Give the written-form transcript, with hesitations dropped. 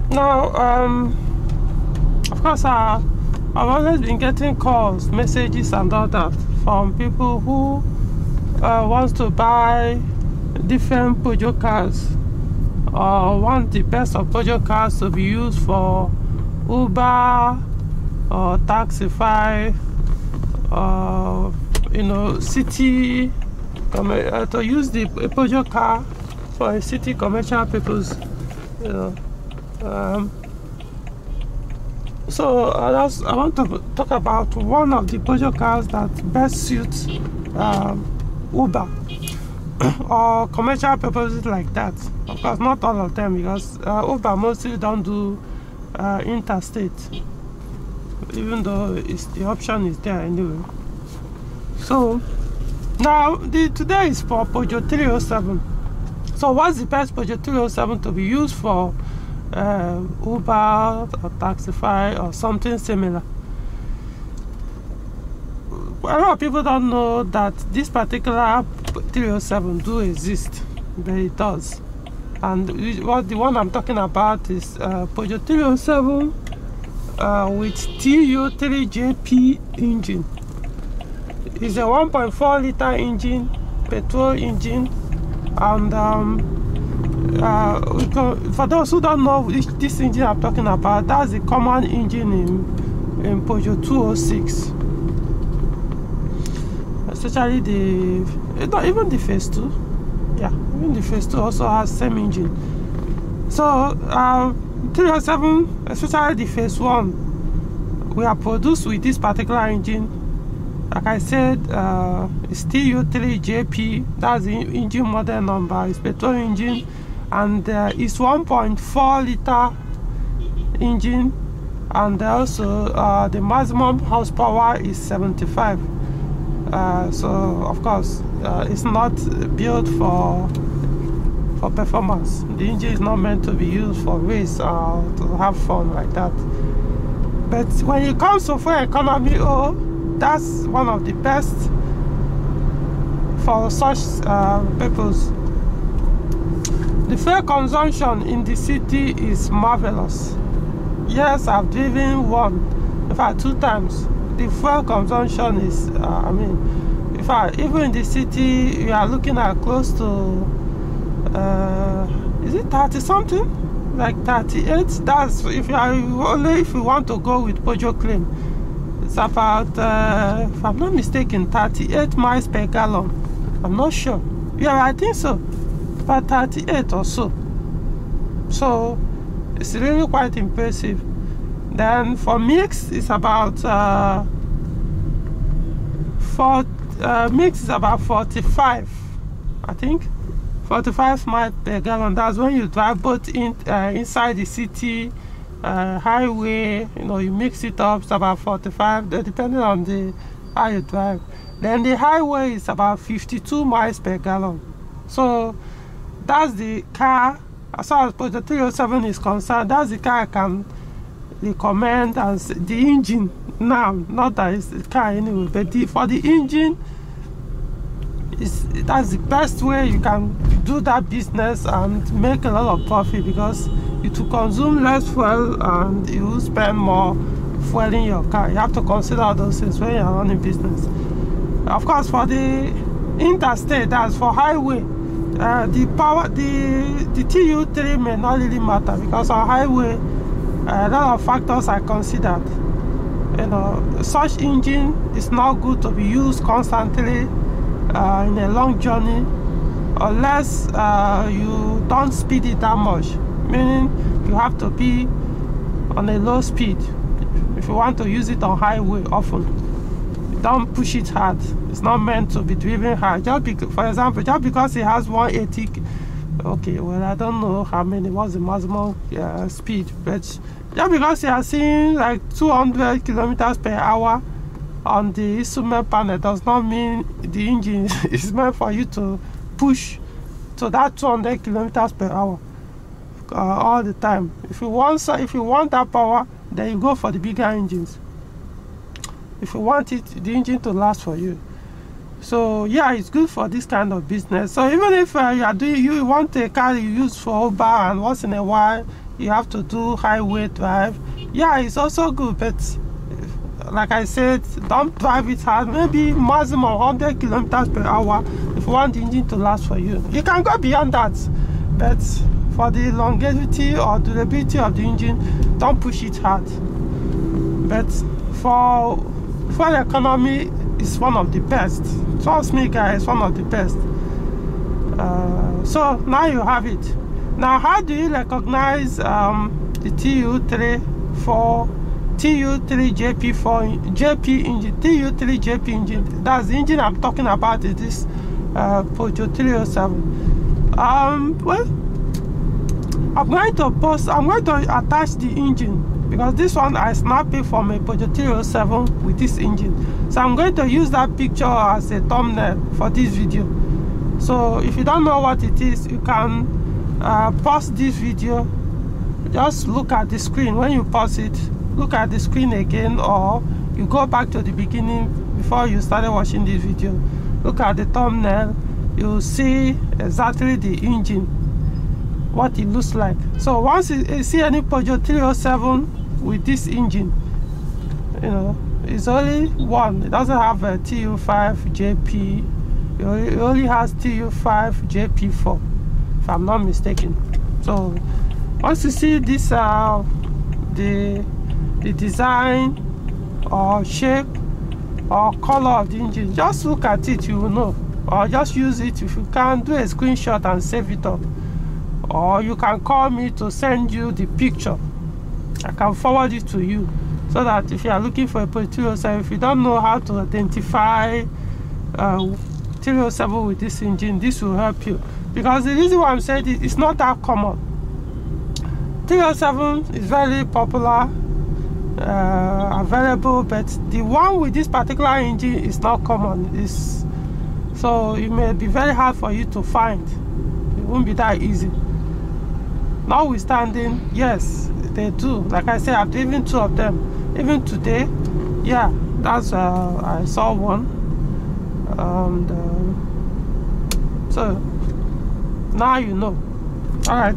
Now, of course, I've always been getting calls, messages, and all that from people who wants to buy different Peugeot cars or want the best of Peugeot cars to be used for Uber or Taxify, city, to use the Peugeot car for city commercial purpose, So I want to talk about one of the Peugeot cars that best suits Uber or commercial purposes like that. Of course, not all of them, because Uber mostly don't do interstate, even though the option is there anyway. So now today is for Peugeot 307. So what's the best Peugeot 307 to be used for Uber or Taxify or something similar? A lot of people don't know that this particular 307 do exist, but it does. And the one I'm talking about is Peugeot 307 with TU3JP engine. It's a 1.4 liter engine, petrol engine, and for those who don't know this engine I'm talking about, that's the common engine in Peugeot 206. Especially even the Phase 2. Yeah, even the Phase 2 also has same engine. So 307, especially the Phase 1, we are produced with this particular engine. Like I said, it's TU3JP, that's the engine model number, it's petrol engine, and it's 1.4 liter engine, and also the maximum horsepower is 75. So of course it's not built for performance. The engine is not meant to be used for race or to have fun like that. But when it comes to fuel economy, that's one of the best for such purpose. The fuel consumption in the city is marvelous. Yes, I've driven one, in fact 2 times. The fuel consumption is, in fact, even in the city, you are looking at close to, is it 30 something? Like 38? That's if you want to go with Peugeot Clean. It's about, if I'm not mistaken, 38 miles per gallon. I'm not sure. Yeah, I think so. About 38 or so. So it's really quite impressive. Then for mix, it's about mix is about 45, I think. 45 miles per gallon. That's when you drive both inside the city, highway. You mix it up. It's about 45, depending on how you drive. Then the highway is about 52 miles per gallon. So that's the car, as far as the 307 is concerned, that's the car I can recommend as the engine now. Not that it's the car anyway, but for the engine, that's the best way you can do that business and make a lot of profit, because it will consume less fuel and you will spend more fuel in your car. You have to consider those things when you're running business. Of course, for the interstate, that's for highway, the TU3 may not really matter, because on highway a lot of factors are considered. Such engine is not good to be used constantly in a long journey, unless you don't speed it that much, meaning you have to be on a low speed if you want to use it on highway often. Don't push it hard. It's not meant to be driven hard. For example, just because it has 180, okay, well, I don't know what's the maximum speed, but just because you are seeing like 200 kilometers per hour on the instrument panel does not mean the engine is meant for you to push to that 200 kilometers per hour all the time. If you want that power, then you go for the bigger engines. If you want the engine to last for you. So yeah, it's good for this kind of business. So even if you want a car you use for Uber, and once in a while you have to do highway drive, yeah, it's also good. But like I said, don't drive it hard. Maybe maximum 100 kilometers per hour if you want the engine to last for you. You can go beyond that, but for the longevity or durability of the engine, don't push it hard. But for fuel economy, it's one of the best. Trust me, guys, one of the best. So now you have it. Now, how do you recognize the TU3JP engine? TU3JP engine. That's the engine I'm talking about. Is this Peugeot 307? Well, I'm going to attach the engine, because this one I snapped it from a Peugeot 307 with this engine. So I'm going to use that picture as a thumbnail for this video. So if you don't know what it is, you can pause this video, just look at the screen. When you pause it, look at the screen again, or you go back to the beginning before you started watching this video. Look at the thumbnail, you'll see exactly the engine, what it looks like. So once you see any Peugeot 307 with this engine, you know, it's only one. It doesn't have a TU5JP. It only has TU5JP4, if I'm not mistaken. So once you see this, the design or shape or color of the engine, just look at it, you will know. Or just use it. If you can, do a screenshot and save it up. Or you can call me to send you the picture. I can forward it to you, so that if you are looking for a Peugeot 307, if you don't know how to identify 307 with this engine, this will help you. Because the reason why I'm saying it, it's not that common. 307 is very popular, available, but the one with this particular engine is not common. So it may be very hard for you to find. It won't be that easy. Notwithstanding, yes, they do. Like I said, I've driven 2 of them. Even today, yeah, that's I saw one. And so now you know. All right.